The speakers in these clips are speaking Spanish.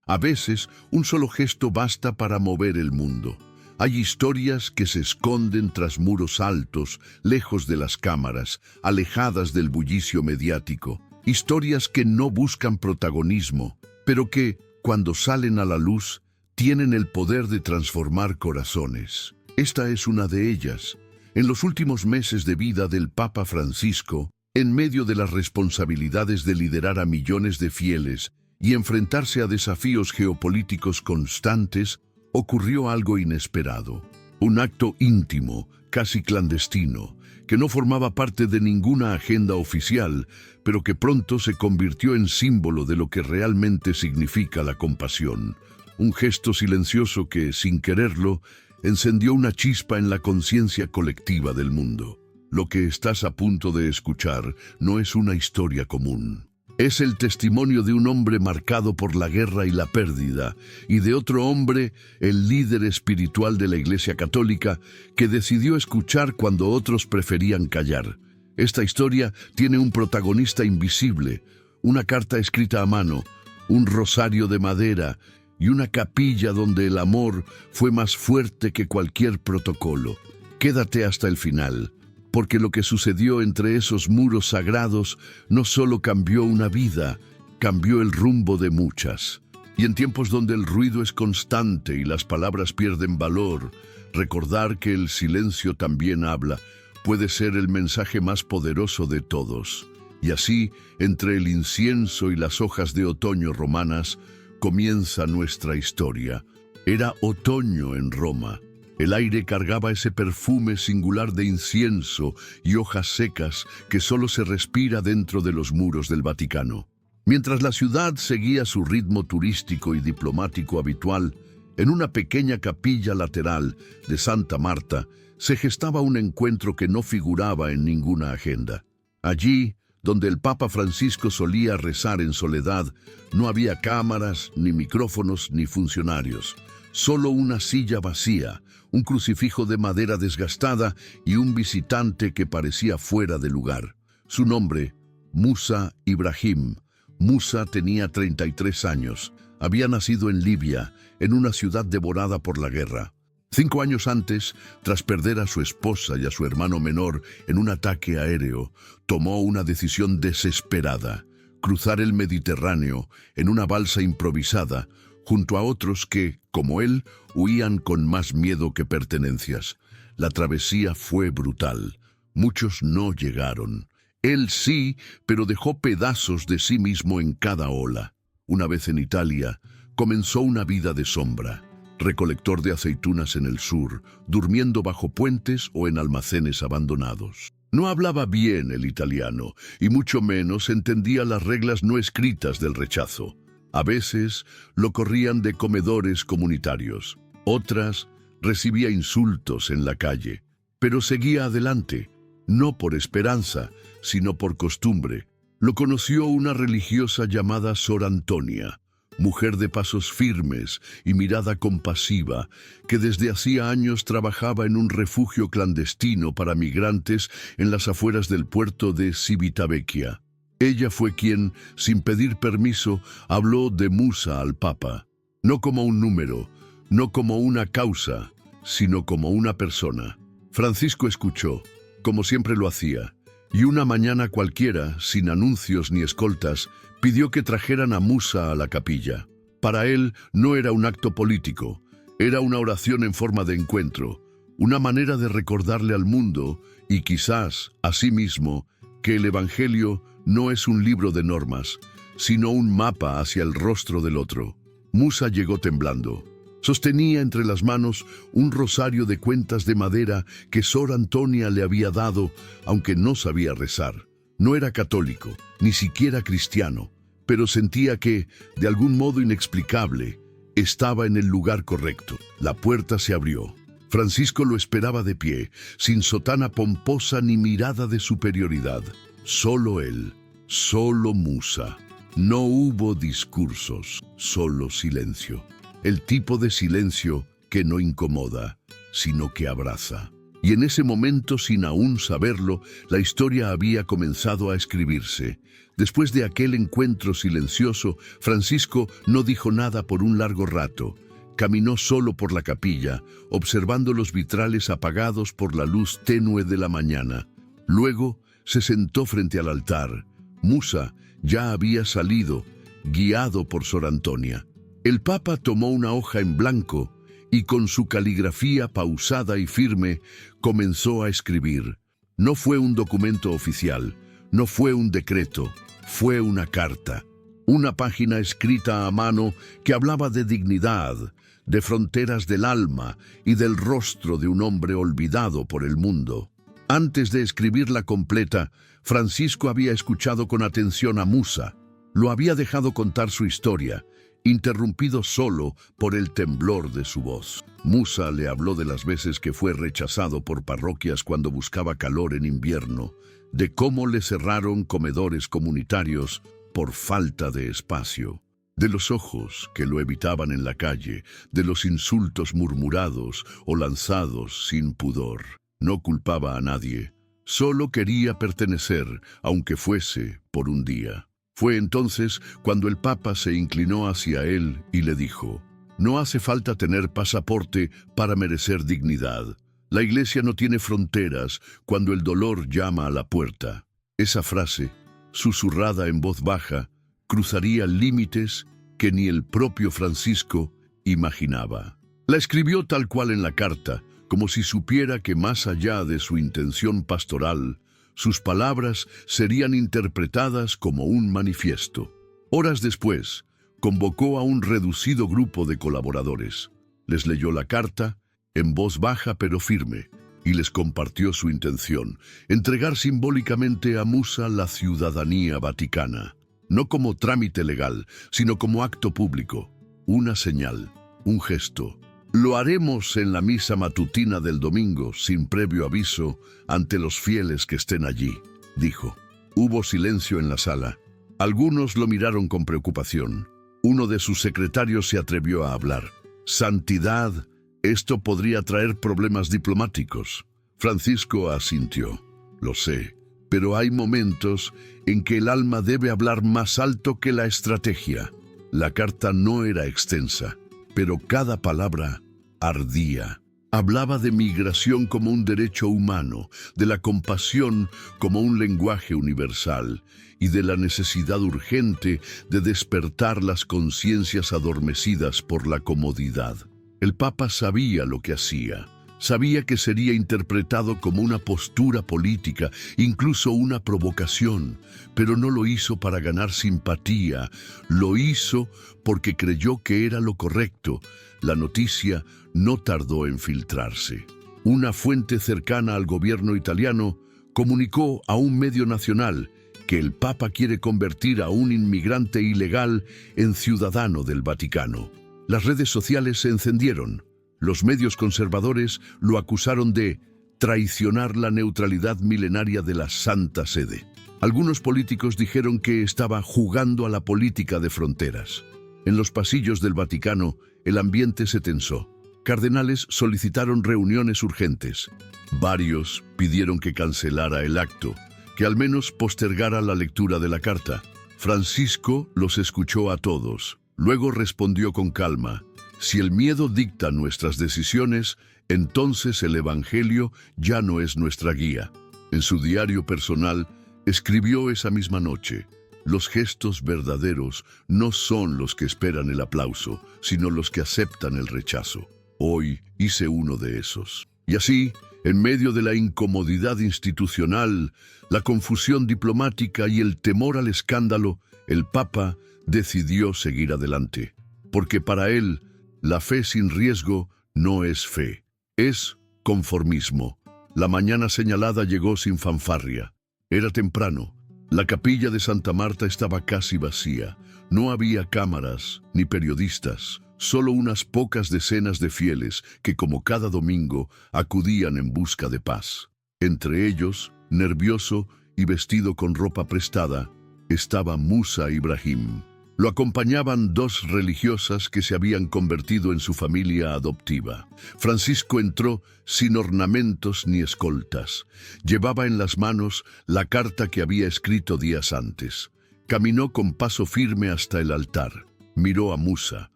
A veces, un solo gesto basta para mover el mundo. Hay historias que se esconden tras muros altos, lejos de las cámaras, alejadas del bullicio mediático. Historias que no buscan protagonismo, pero que, cuando salen a la luz, tienen el poder de transformar corazones. Esta es una de ellas. En los últimos meses de vida del Papa Francisco, en medio de las responsabilidades de liderar a millones de fieles y enfrentarse a desafíos geopolíticos constantes, ocurrió algo inesperado. Un acto íntimo, casi clandestino, que no formaba parte de ninguna agenda oficial, pero que pronto se convirtió en símbolo de lo que realmente significa la compasión. Un gesto silencioso que, sin quererlo, encendió una chispa en la conciencia colectiva del mundo. Lo que estás a punto de escuchar no es una historia común. Es el testimonio de un hombre marcado por la guerra y la pérdida, y de otro hombre, el líder espiritual de la Iglesia Católica, que decidió escuchar cuando otros preferían callar. Esta historia tiene un protagonista invisible, una carta escrita a mano, un rosario de madera y una capilla donde el amor fue más fuerte que cualquier protocolo. Quédate hasta el final, porque lo que sucedió entre esos muros sagrados no solo cambió una vida, cambió el rumbo de muchas. Y en tiempos donde el ruido es constante y las palabras pierden valor, recordar que el silencio también habla puede ser el mensaje más poderoso de todos. Y así, entre el incienso y las hojas de otoño romanas, comienza nuestra historia. Era otoño en Roma. El aire cargaba ese perfume singular de incienso y hojas secas que solo se respira dentro de los muros del Vaticano. Mientras la ciudad seguía su ritmo turístico y diplomático habitual, en una pequeña capilla lateral de Santa Marta se gestaba un encuentro que no figuraba en ninguna agenda. Allí, donde el Papa Francisco solía rezar en soledad, no había cámaras, ni micrófonos, ni funcionarios. Solo una silla vacía, un crucifijo de madera desgastada y un visitante que parecía fuera de lugar. Su nombre, Musa Ibrahim. Musa tenía 33 años. Había nacido en Libia, en una ciudad devorada por la guerra. 5 años antes, tras perder a su esposa y a su hermano menor en un ataque aéreo, tomó una decisión desesperada: cruzar el Mediterráneo en una balsa improvisada, junto a otros que, como él, huían con más miedo que pertenencias. La travesía fue brutal. Muchos no llegaron. Él sí, pero dejó pedazos de sí mismo en cada ola. Una vez en Italia, comenzó una vida de sombra. Recolector de aceitunas en el sur, durmiendo bajo puentes o en almacenes abandonados. No hablaba bien el italiano, y mucho menos entendía las reglas no escritas del rechazo. A veces lo corrían de comedores comunitarios. Otras recibía insultos en la calle. Pero seguía adelante, no por esperanza, sino por costumbre. Lo conoció una religiosa llamada Sor Antonia, mujer de pasos firmes y mirada compasiva, que desde hacía años trabajaba en un refugio clandestino para migrantes en las afueras del puerto de Civitavecchia. Ella fue quien, sin pedir permiso, habló de Musa al Papa, no como un número, no como una causa, sino como una persona. Francisco escuchó, como siempre lo hacía, y una mañana cualquiera, sin anuncios ni escoltas, pidió que trajeran a Musa a la capilla. Para él no era un acto político, era una oración en forma de encuentro, una manera de recordarle al mundo, y quizás a sí mismo, que el Evangelio no es un libro de normas, sino un mapa hacia el rostro del otro. Musa llegó temblando. Sostenía entre las manos un rosario de cuentas de madera que Sor Antonia le había dado, aunque no sabía rezar. No era católico, ni siquiera cristiano, pero sentía que, de algún modo inexplicable, estaba en el lugar correcto. La puerta se abrió. Francisco lo esperaba de pie, sin sotana pomposa ni mirada de superioridad. Solo él, solo Musa. No hubo discursos, solo silencio. El tipo de silencio que no incomoda, sino que abraza. Y en ese momento, sin aún saberlo, la historia había comenzado a escribirse. Después de aquel encuentro silencioso, Francisco no dijo nada por un largo rato. Caminó solo por la capilla, observando los vitrales apagados por la luz tenue de la mañana. Luego se sentó frente al altar. Musa ya había salido, guiado por Sor Antonia. El Papa tomó una hoja en blanco y con su caligrafía pausada y firme comenzó a escribir. No fue un documento oficial, no fue un decreto, fue una carta. Una página escrita a mano que hablaba de dignidad, de fronteras del alma y del rostro de un hombre olvidado por el mundo. Antes de escribirla completa, Francisco había escuchado con atención a Musa. Lo había dejado contar su historia, interrumpido solo por el temblor de su voz. Musa le habló de las veces que fue rechazado por parroquias cuando buscaba calor en invierno, de cómo le cerraron comedores comunitarios por falta de espacio, de los ojos que lo evitaban en la calle, de los insultos murmurados o lanzados sin pudor. No culpaba a nadie, solo quería pertenecer, aunque fuese por un día. Fue entonces cuando el Papa se inclinó hacia él y le dijo: «No hace falta tener pasaporte para merecer dignidad. La Iglesia no tiene fronteras cuando el dolor llama a la puerta». Esa frase, susurrada en voz baja, cruzaría límites que ni el propio Francisco imaginaba. La escribió tal cual en la carta, como si supiera que más allá de su intención pastoral, sus palabras serían interpretadas como un manifiesto. Horas después, convocó a un reducido grupo de colaboradores. Les leyó la carta, en voz baja pero firme, y les compartió su intención: entregar simbólicamente a Musa la ciudadanía vaticana, no como trámite legal, sino como acto público, una señal, un gesto. «Lo haremos en la misa matutina del domingo, sin previo aviso, ante los fieles que estén allí», dijo. Hubo silencio en la sala. Algunos lo miraron con preocupación. Uno de sus secretarios se atrevió a hablar. «Santidad, esto podría traer problemas diplomáticos». Francisco asintió. «Lo sé, pero hay momentos en que el alma debe hablar más alto que la estrategia». La carta no era extensa, pero cada palabra ardía. Hablaba de migración como un derecho humano, de la compasión como un lenguaje universal y de la necesidad urgente de despertar las conciencias adormecidas por la comodidad. El Papa sabía lo que hacía. Sabía que sería interpretado como una postura política, incluso una provocación, pero no lo hizo para ganar simpatía, lo hizo porque creyó que era lo correcto. La noticia no tardó en filtrarse. Una fuente cercana al gobierno italiano comunicó a un medio nacional que el Papa quiere convertir a un inmigrante ilegal en ciudadano del Vaticano. Las redes sociales se encendieron. Los medios conservadores lo acusaron de traicionar la neutralidad milenaria de la Santa Sede. Algunos políticos dijeron que estaba jugando a la política de fronteras. En los pasillos del Vaticano, el ambiente se tensó. Cardenales solicitaron reuniones urgentes. Varios pidieron que cancelara el acto, que al menos postergara la lectura de la carta. Francisco los escuchó a todos. Luego respondió con calma: «Si el miedo dicta nuestras decisiones, entonces el Evangelio ya no es nuestra guía». En su diario personal, escribió esa misma noche: «Los gestos verdaderos no son los que esperan el aplauso, sino los que aceptan el rechazo. Hoy hice uno de esos». Y así, en medio de la incomodidad institucional, la confusión diplomática y el temor al escándalo, el Papa decidió seguir adelante, porque para él, la fe sin riesgo no es fe, es conformismo. La mañana señalada llegó sin fanfarria. Era temprano. La capilla de Santa Marta estaba casi vacía. No había cámaras ni periodistas, solo unas pocas decenas de fieles que, como cada domingo, acudían en busca de paz. Entre ellos, nervioso y vestido con ropa prestada, estaba Musa Ibrahim. Lo acompañaban dos religiosas que se habían convertido en su familia adoptiva. Francisco entró sin ornamentos ni escoltas. Llevaba en las manos la carta que había escrito días antes. Caminó con paso firme hasta el altar. Miró a Musa,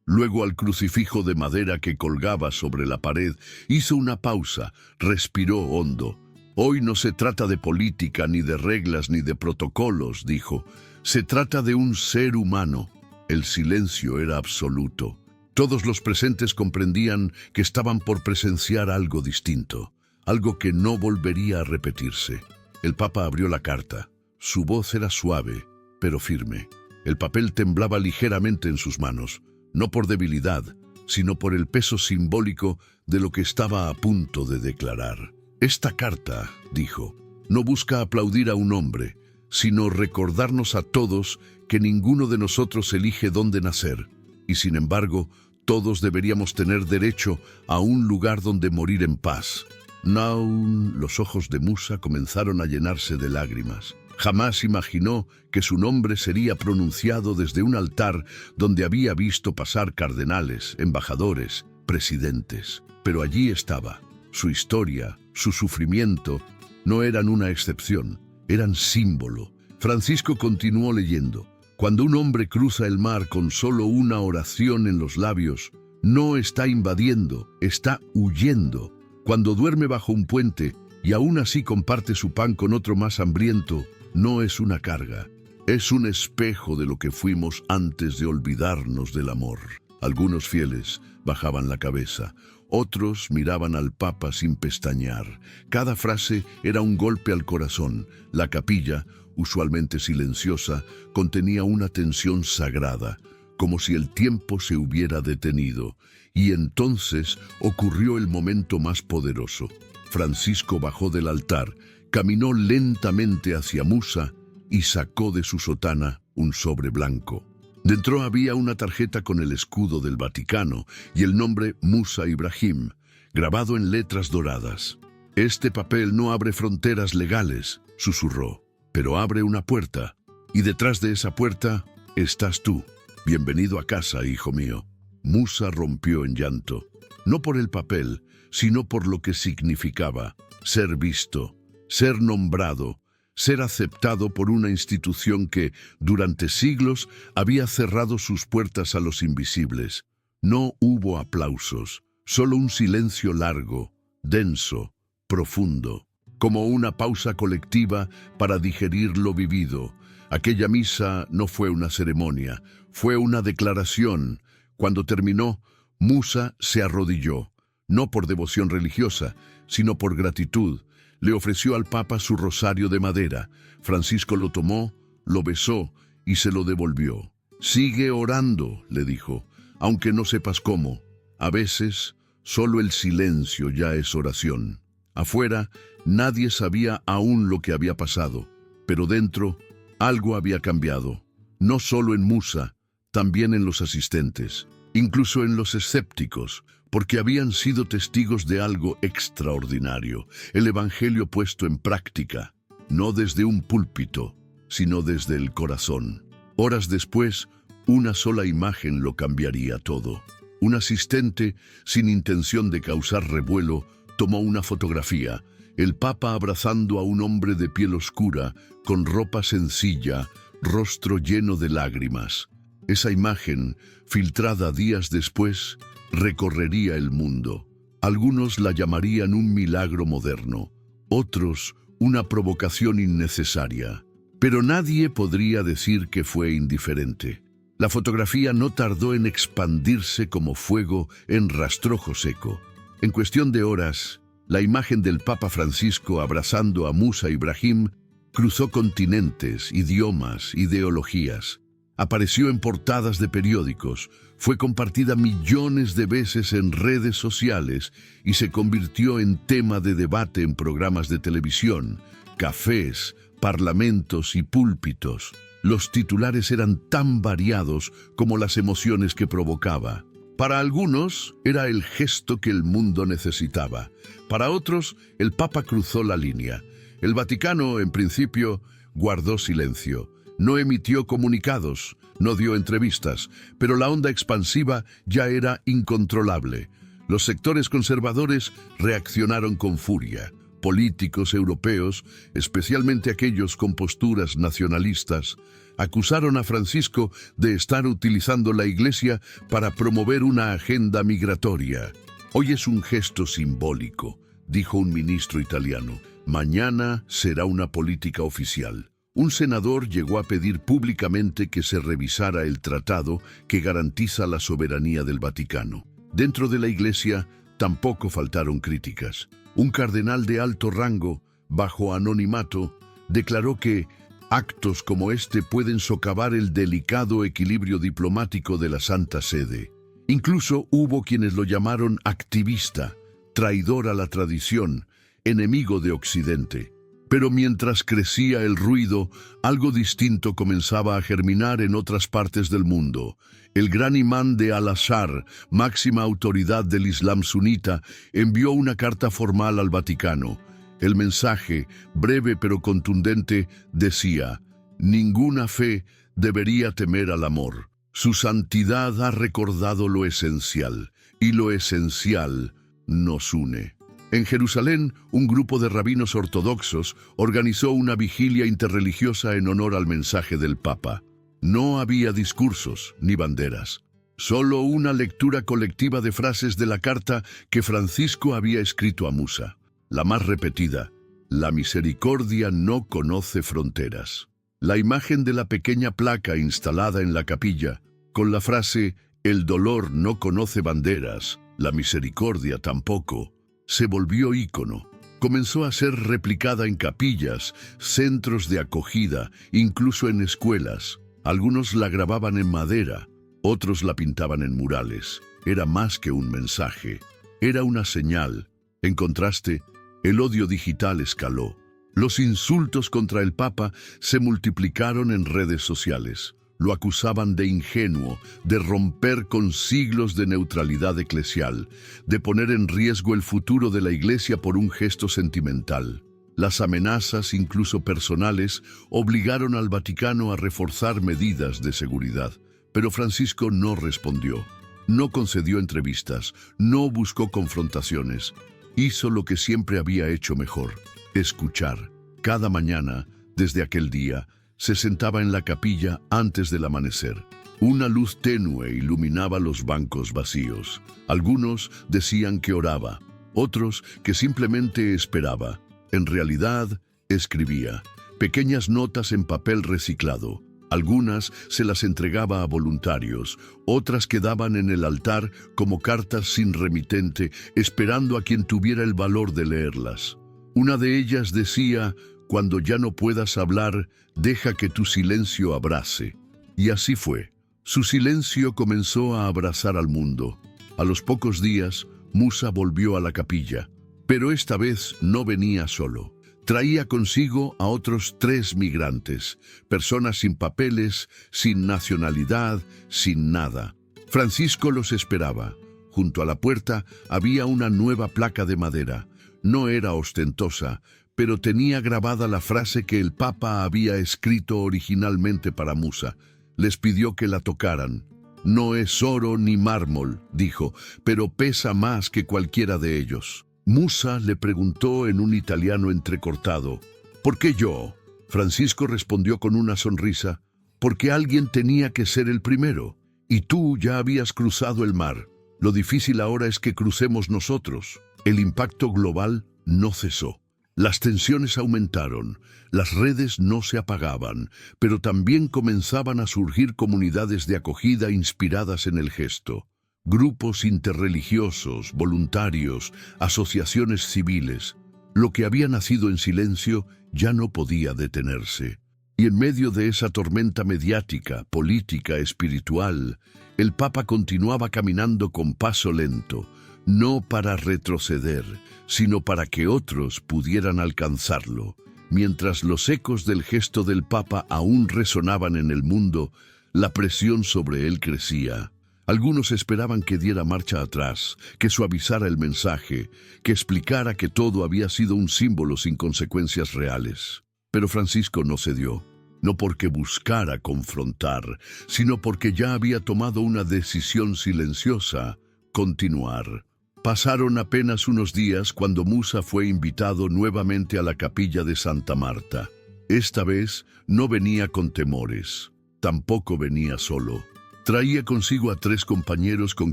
luego al crucifijo de madera que colgaba sobre la pared. Hizo una pausa, respiró hondo. «Hoy no se trata de política, ni de reglas, ni de protocolos», dijo. «Se trata de un ser humano». El silencio era absoluto. Todos los presentes comprendían que estaban por presenciar algo distinto, algo que no volvería a repetirse. El Papa abrió la carta. Su voz era suave, pero firme. El papel temblaba ligeramente en sus manos, no por debilidad, sino por el peso simbólico de lo que estaba a punto de declarar. «Esta carta», dijo, «no busca aplaudir a un hombre, sino recordarnos a todos que ninguno de nosotros elige dónde nacer, y sin embargo, todos deberíamos tener derecho a un lugar donde morir en paz». Los ojos de Musa comenzaron a llenarse de lágrimas. Jamás imaginó que su nombre sería pronunciado desde un altar donde había visto pasar cardenales, embajadores, presidentes. Pero allí estaba. Su historia, su sufrimiento, no eran una excepción, eran símbolo. Francisco continuó leyendo. Cuando un hombre cruza el mar con solo una oración en los labios, no está invadiendo, está huyendo. Cuando duerme bajo un puente y aún así comparte su pan con otro más hambriento, no es una carga, es un espejo de lo que fuimos antes de olvidarnos del amor. Algunos fieles bajaban la cabeza, otros miraban al Papa sin pestañear. Cada frase era un golpe al corazón. La capilla, usualmente silenciosa, contenía una tensión sagrada, como si el tiempo se hubiera detenido. Y entonces ocurrió el momento más poderoso. Francisco bajó del altar, caminó lentamente hacia Musa y sacó de su sotana un sobre blanco. Dentro había una tarjeta con el escudo del Vaticano y el nombre Musa Ibrahim, grabado en letras doradas. «Este papel no abre fronteras legales», susurró, «pero abre una puerta, y detrás de esa puerta estás tú. Bienvenido a casa, hijo mío». Musa rompió en llanto, no por el papel, sino por lo que significaba ser visto, ser nombrado, ser aceptado por una institución que, durante siglos, había cerrado sus puertas a los invisibles. No hubo aplausos, solo un silencio largo, denso, profundo, como una pausa colectiva para digerir lo vivido. Aquella misa no fue una ceremonia, fue una declaración. Cuando terminó, Musa se arrodilló, no por devoción religiosa, sino por gratitud. Le ofreció al Papa su rosario de madera. Francisco lo tomó, lo besó y se lo devolvió. «Sigue orando», le dijo, «aunque no sepas cómo. A veces, solo el silencio ya es oración». Afuera, nadie sabía aún lo que había pasado, pero dentro, algo había cambiado. No solo en Musa, también en los asistentes, incluso en los escépticos, porque habían sido testigos de algo extraordinario, el Evangelio puesto en práctica, no desde un púlpito, sino desde el corazón. Horas después, una sola imagen lo cambiaría todo. Un asistente, sin intención de causar revuelo, tomó una fotografía, el Papa abrazando a un hombre de piel oscura, con ropa sencilla, rostro lleno de lágrimas. Esa imagen, filtrada días después, recorrería el mundo. Algunos la llamarían un milagro moderno, otros una provocación innecesaria. Pero nadie podría decir que fue indiferente. La fotografía no tardó en expandirse como fuego en rastrojo seco. En cuestión de horas, la imagen del Papa Francisco abrazando a Musa Ibrahim cruzó continentes, idiomas, ideologías. Apareció en portadas de periódicos, fue compartida millones de veces en redes sociales y se convirtió en tema de debate en programas de televisión, cafés, parlamentos y púlpitos. Los titulares eran tan variados como las emociones que provocaba. Para algunos era el gesto que el mundo necesitaba. Para otros, el Papa cruzó la línea. El Vaticano, en principio, guardó silencio. No emitió comunicados, no dio entrevistas, pero la onda expansiva ya era incontrolable. Los sectores conservadores reaccionaron con furia. Políticos europeos, especialmente aquellos con posturas nacionalistas, acusaron a Francisco de estar utilizando la Iglesia para promover una agenda migratoria. Hoy es un gesto simbólico, dijo un ministro italiano. Mañana será una política oficial. Un senador llegó a pedir públicamente que se revisara el tratado que garantiza la soberanía del Vaticano. Dentro de la Iglesia tampoco faltaron críticas. Un cardenal de alto rango, bajo anonimato, declaró que actos como este pueden socavar el delicado equilibrio diplomático de la Santa Sede. Incluso hubo quienes lo llamaron activista, traidor a la tradición, enemigo de Occidente. Pero mientras crecía el ruido, algo distinto comenzaba a germinar en otras partes del mundo. El gran imán de Al-Azhar, máxima autoridad del Islam sunita, envió una carta formal al Vaticano. El mensaje, breve pero contundente, decía: ninguna fe debería temer al amor. Su santidad ha recordado lo esencial, y lo esencial nos une. En Jerusalén, un grupo de rabinos ortodoxos organizó una vigilia interreligiosa en honor al mensaje del Papa. No había discursos ni banderas, solo una lectura colectiva de frases de la carta que Francisco había escrito a Musa. La más repetida: la misericordia no conoce fronteras. La imagen de la pequeña placa instalada en la capilla, con la frase «El dolor no conoce banderas, la misericordia tampoco», se volvió ícono. Comenzó a ser replicada en capillas, centros de acogida, incluso en escuelas. Algunos la grababan en madera, otros la pintaban en murales. Era más que un mensaje, era una señal. En contraste, el odio digital escaló. Los insultos contra el Papa se multiplicaron en redes sociales. Lo acusaban de ingenuo, de romper con siglos de neutralidad eclesial, de poner en riesgo el futuro de la Iglesia por un gesto sentimental. Las amenazas, incluso personales, obligaron al Vaticano a reforzar medidas de seguridad. Pero Francisco no respondió, no concedió entrevistas, no buscó confrontaciones. Hizo lo que siempre había hecho mejor: escuchar. Cada mañana, desde aquel día, se sentaba en la capilla antes del amanecer. Una luz tenue iluminaba los bancos vacíos. Algunos decían que oraba, otros que simplemente esperaba. En realidad, escribía pequeñas notas en papel reciclado. Algunas se las entregaba a voluntarios, otras quedaban en el altar como cartas sin remitente, esperando a quien tuviera el valor de leerlas. Una de ellas decía: cuando ya no puedas hablar, deja que tu silencio abrace. Y así fue. Su silencio comenzó a abrazar al mundo. A los pocos días, Musa volvió a la capilla. Pero esta vez no venía solo. Traía consigo a otros 3 migrantes, personas sin papeles, sin nacionalidad, sin nada. Francisco los esperaba. Junto a la puerta había una nueva placa de madera. No era ostentosa, pero tenía grabada la frase que el Papa había escrito originalmente para Musa. Les pidió que la tocaran. No es oro ni mármol, dijo, pero pesa más que cualquiera de ellos. Musa le preguntó en un italiano entrecortado: ¿por qué yo? Francisco respondió con una sonrisa: porque alguien tenía que ser el primero, y tú ya habías cruzado el mar. Lo difícil ahora es que crucemos nosotros. El impacto global no cesó. Las tensiones aumentaron, las redes no se apagaban, pero también comenzaban a surgir comunidades de acogida inspiradas en el gesto. Grupos interreligiosos, voluntarios, asociaciones civiles. Lo que había nacido en silencio ya no podía detenerse. Y en medio de esa tormenta mediática, política, espiritual, el Papa continuaba caminando con paso lento, no para retroceder, sino para que otros pudieran alcanzarlo. Mientras los ecos del gesto del Papa aún resonaban en el mundo, la presión sobre él crecía. Algunos esperaban que diera marcha atrás, que suavizara el mensaje, que explicara que todo había sido un símbolo sin consecuencias reales. Pero Francisco no cedió. no porque buscara confrontar, sino porque ya había tomado una decisión silenciosa: continuar. Pasaron apenas unos días cuando Musa fue invitado nuevamente a la capilla de Santa Marta. Esta vez no venía con temores, tampoco venía solo. Traía consigo a 3 compañeros con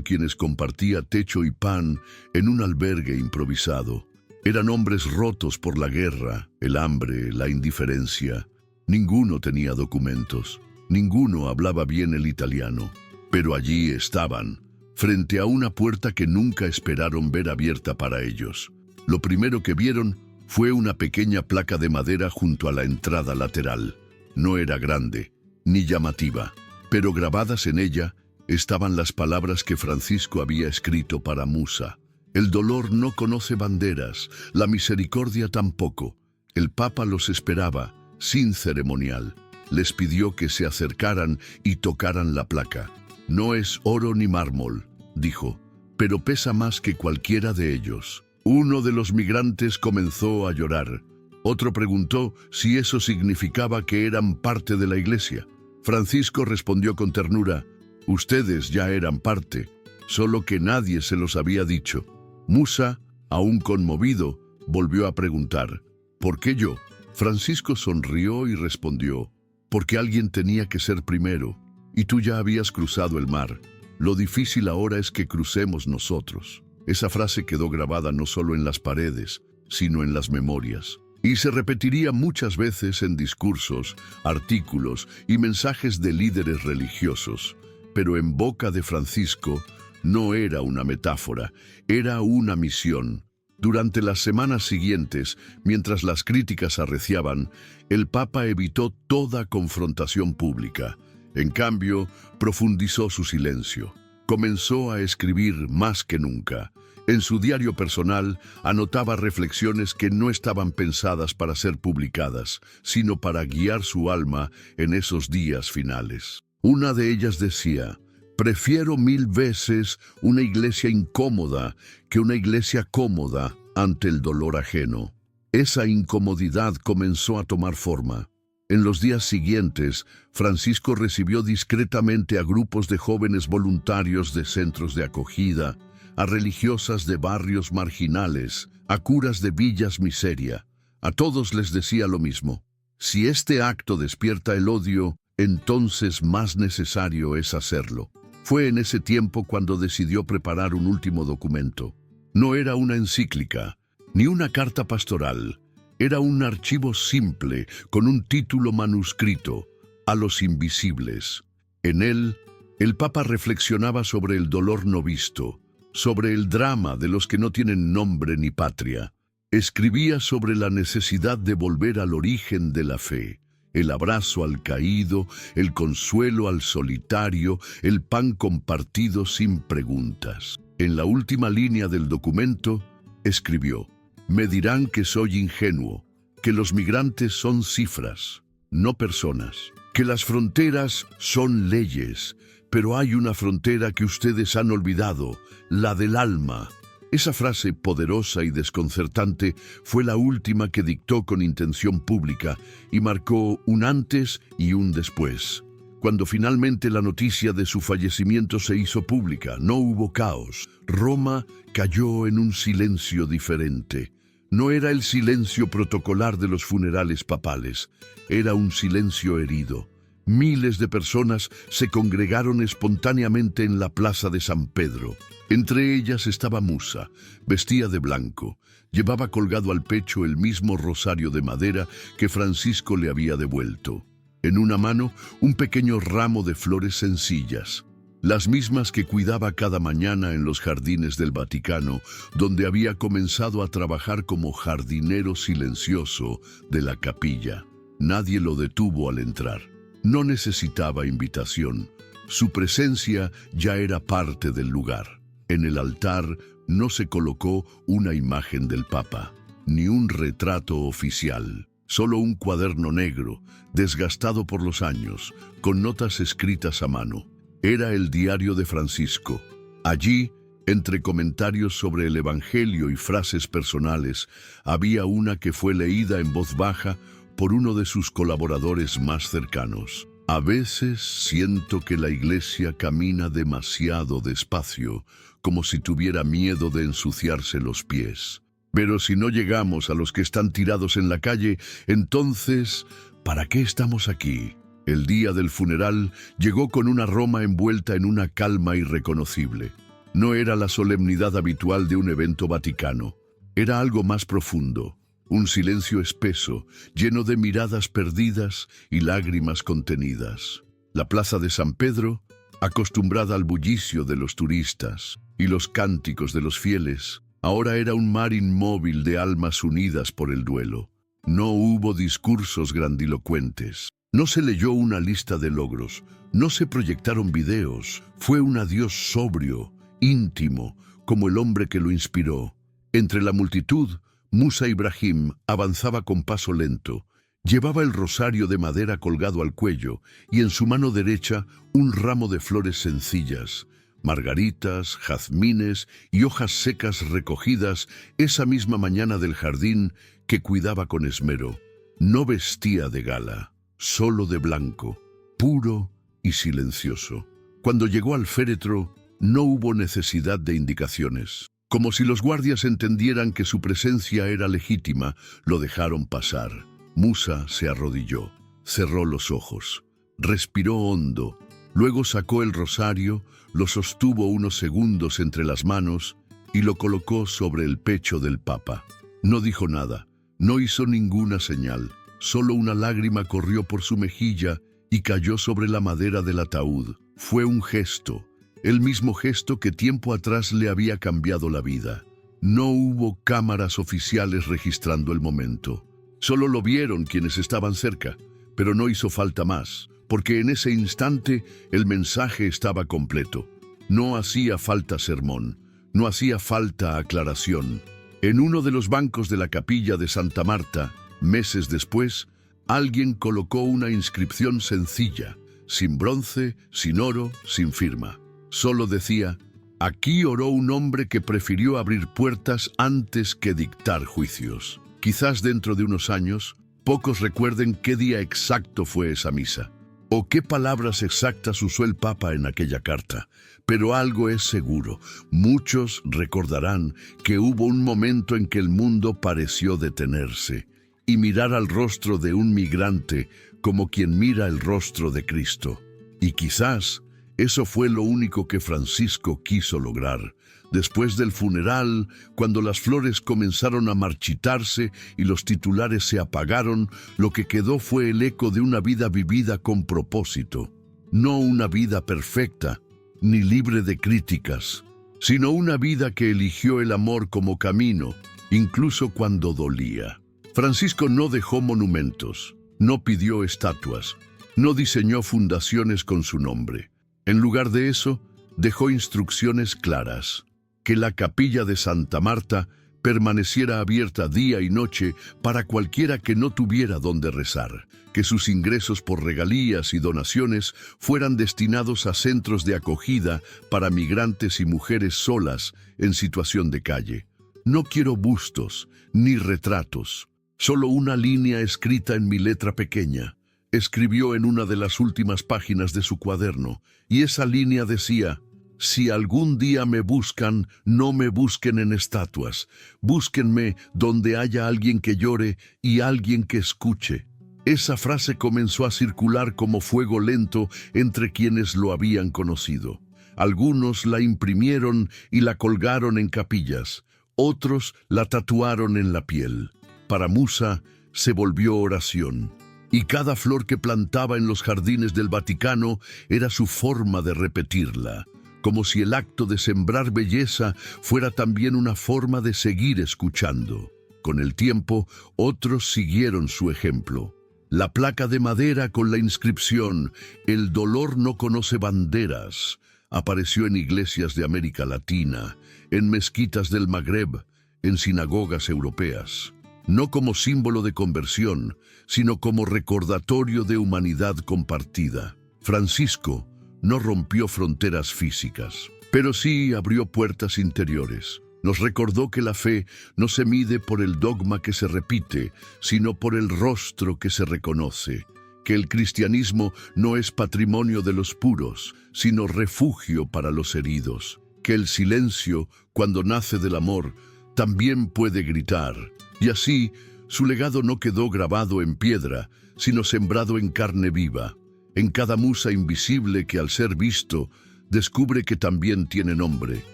quienes compartía techo y pan en un albergue improvisado. Eran hombres rotos por la guerra, el hambre, la indiferencia. Ninguno tenía documentos, ninguno hablaba bien el italiano, pero allí estaban, frente a una puerta que nunca esperaron ver abierta para ellos. Lo primero que vieron fue una pequeña placa de madera junto a la entrada lateral. No era grande, ni llamativa, pero grabadas en ella estaban las palabras que Francisco había escrito para Musa. El dolor no conoce banderas, la misericordia tampoco. El Papa los esperaba, sin ceremonial. Les pidió que se acercaran y tocaran la placa. No es oro ni mármol, dijo, pero pesa más que cualquiera de ellos. Uno de los migrantes comenzó a llorar. Otro preguntó si eso significaba que eran parte de la iglesia. Francisco respondió con ternura: ustedes ya eran parte, solo que nadie se los había dicho. Musa, aún conmovido, volvió a preguntar: ¿por qué yo? Francisco sonrió y respondió: porque alguien tenía que ser primero, y tú ya habías cruzado el mar. Lo difícil ahora es que crucemos nosotros. Esa frase quedó grabada no solo en las paredes, sino en las memorias. Y se repetiría muchas veces en discursos, artículos y mensajes de líderes religiosos. Pero en boca de Francisco no era una metáfora, era una misión. Durante las semanas siguientes, mientras las críticas arreciaban, el Papa evitó toda confrontación pública. En cambio, profundizó su silencio. Comenzó a escribir más que nunca. En su diario personal anotaba reflexiones que no estaban pensadas para ser publicadas, sino para guiar su alma en esos días finales. Una de ellas decía: prefiero 1000 veces una iglesia incómoda que una iglesia cómoda ante el dolor ajeno. Esa incomodidad comenzó a tomar forma. En los días siguientes, Francisco recibió discretamente a grupos de jóvenes voluntarios de centros de acogida, a religiosas de barrios marginales, a curas de villas miseria. A todos les decía lo mismo: si este acto despierta el odio, entonces más necesario es hacerlo. Fue en ese tiempo cuando decidió preparar un último documento. No era una encíclica, ni una carta pastoral. Era un archivo simple, con un título manuscrito: A los invisibles. En él, el Papa reflexionaba sobre el dolor no visto, sobre el drama de los que no tienen nombre ni patria. Escribía sobre la necesidad de volver al origen de la fe: el abrazo al caído, el consuelo al solitario, el pan compartido sin preguntas. En la última línea del documento, escribió: me dirán que soy ingenuo, que los migrantes son cifras, no personas, que las fronteras son leyes, pero hay una frontera que ustedes han olvidado, la del alma. Esa frase poderosa y desconcertante fue la última que dictó con intención pública y marcó un antes y un después. Cuando finalmente la noticia de su fallecimiento se hizo pública, no hubo caos. Roma cayó en un silencio diferente. No era el silencio protocolar de los funerales papales, era un silencio herido. Miles de personas se congregaron espontáneamente en la plaza de San Pedro. Entre ellas estaba Musa, vestía de blanco. Llevaba colgado al pecho el mismo rosario de madera que Francisco le había devuelto. En una mano, un pequeño ramo de flores sencillas, las mismas que cuidaba cada mañana en los jardines del Vaticano, donde había comenzado a trabajar como jardinero silencioso de la capilla. Nadie lo detuvo al entrar. No necesitaba invitación. Su presencia ya era parte del lugar. En el altar no se colocó una imagen del Papa, ni un retrato oficial. Solo un cuaderno negro, desgastado por los años, con notas escritas a mano. Era el diario de Francisco. Allí, entre comentarios sobre el Evangelio y frases personales, había una que fue leída en voz baja por uno de sus colaboradores más cercanos. A veces siento que la iglesia camina demasiado despacio, como si tuviera miedo de ensuciarse los pies. Pero si no llegamos a los que están tirados en la calle, entonces, ¿para qué estamos aquí? El día del funeral llegó con una Roma envuelta en una calma irreconocible. No era la solemnidad habitual de un evento vaticano. Era algo más profundo. Un silencio espeso, lleno de miradas perdidas y lágrimas contenidas. La plaza de San Pedro, acostumbrada al bullicio de los turistas y los cánticos de los fieles, ahora era un mar inmóvil de almas unidas por el duelo. No hubo discursos grandilocuentes. No se leyó una lista de logros. No se proyectaron videos. Fue un adiós sobrio, íntimo, como el hombre que lo inspiró. Entre la multitud, Musa Ibrahim avanzaba con paso lento. Llevaba el rosario de madera colgado al cuello y en su mano derecha un ramo de flores sencillas, margaritas, jazmines y hojas secas recogidas esa misma mañana del jardín que cuidaba con esmero. No vestía de gala, solo de blanco, puro y silencioso. Cuando llegó al féretro, no hubo necesidad de indicaciones. Como si los guardias entendieran que su presencia era legítima, lo dejaron pasar. Musa se arrodilló, cerró los ojos, respiró hondo, luego sacó el rosario, lo sostuvo unos segundos entre las manos y lo colocó sobre el pecho del Papa. No dijo nada, no hizo ninguna señal, solo una lágrima corrió por su mejilla y cayó sobre la madera del ataúd. Fue un gesto. El mismo gesto que tiempo atrás le había cambiado la vida. No hubo cámaras oficiales registrando el momento. Solo lo vieron quienes estaban cerca, pero no hizo falta más, porque en ese instante el mensaje estaba completo. No hacía falta sermón, no hacía falta aclaración. En uno de los bancos de la capilla de Santa Marta, meses después, alguien colocó una inscripción sencilla, sin bronce, sin oro, sin firma. Solo decía, aquí oró un hombre que prefirió abrir puertas antes que dictar juicios. Quizás dentro de unos años, pocos recuerden qué día exacto fue esa misa, o qué palabras exactas usó el Papa en aquella carta. Pero algo es seguro, muchos recordarán que hubo un momento en que el mundo pareció detenerse y mirar al rostro de un migrante como quien mira el rostro de Cristo. Y quizás eso fue lo único que Francisco quiso lograr. Después del funeral, cuando las flores comenzaron a marchitarse y los titulares se apagaron, lo que quedó fue el eco de una vida vivida con propósito. No una vida perfecta, ni libre de críticas, sino una vida que eligió el amor como camino, incluso cuando dolía. Francisco no dejó monumentos, no pidió estatuas, no diseñó fundaciones con su nombre. En lugar de eso, dejó instrucciones claras, que la capilla de Santa Marta permaneciera abierta día y noche para cualquiera que no tuviera dónde rezar, que sus ingresos por regalías y donaciones fueran destinados a centros de acogida para migrantes y mujeres solas en situación de calle. No quiero bustos ni retratos, solo una línea escrita en mi letra pequeña. Escribió en una de las últimas páginas de su cuaderno, y esa línea decía, si algún día me buscan, no me busquen en estatuas, búsquenme donde haya alguien que llore y alguien que escuche. Esa frase comenzó a circular como fuego lento entre quienes lo habían conocido. Algunos la imprimieron y la colgaron en capillas, otros la tatuaron en la piel. Para Musa se volvió oración. Y cada flor que plantaba en los jardines del Vaticano era su forma de repetirla, como si el acto de sembrar belleza fuera también una forma de seguir escuchando. Con el tiempo, otros siguieron su ejemplo. La placa de madera con la inscripción «El dolor no conoce banderas» apareció en iglesias de América Latina, en mezquitas del Magreb, en sinagogas europeas. No como símbolo de conversión, sino como recordatorio de humanidad compartida. Francisco no rompió fronteras físicas, pero sí abrió puertas interiores. Nos recordó que la fe no se mide por el dogma que se repite, sino por el rostro que se reconoce, que el cristianismo no es patrimonio de los puros, sino refugio para los heridos, que el silencio, cuando nace del amor, también puede gritar, y así su legado no quedó grabado en piedra, sino sembrado en carne viva, en cada musa invisible que al ser visto, descubre que también tiene nombre,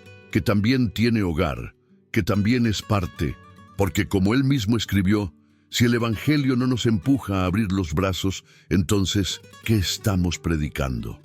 que también tiene hogar, que también es parte, porque como él mismo escribió, si el Evangelio no nos empuja a abrir los brazos, entonces, ¿qué estamos predicando?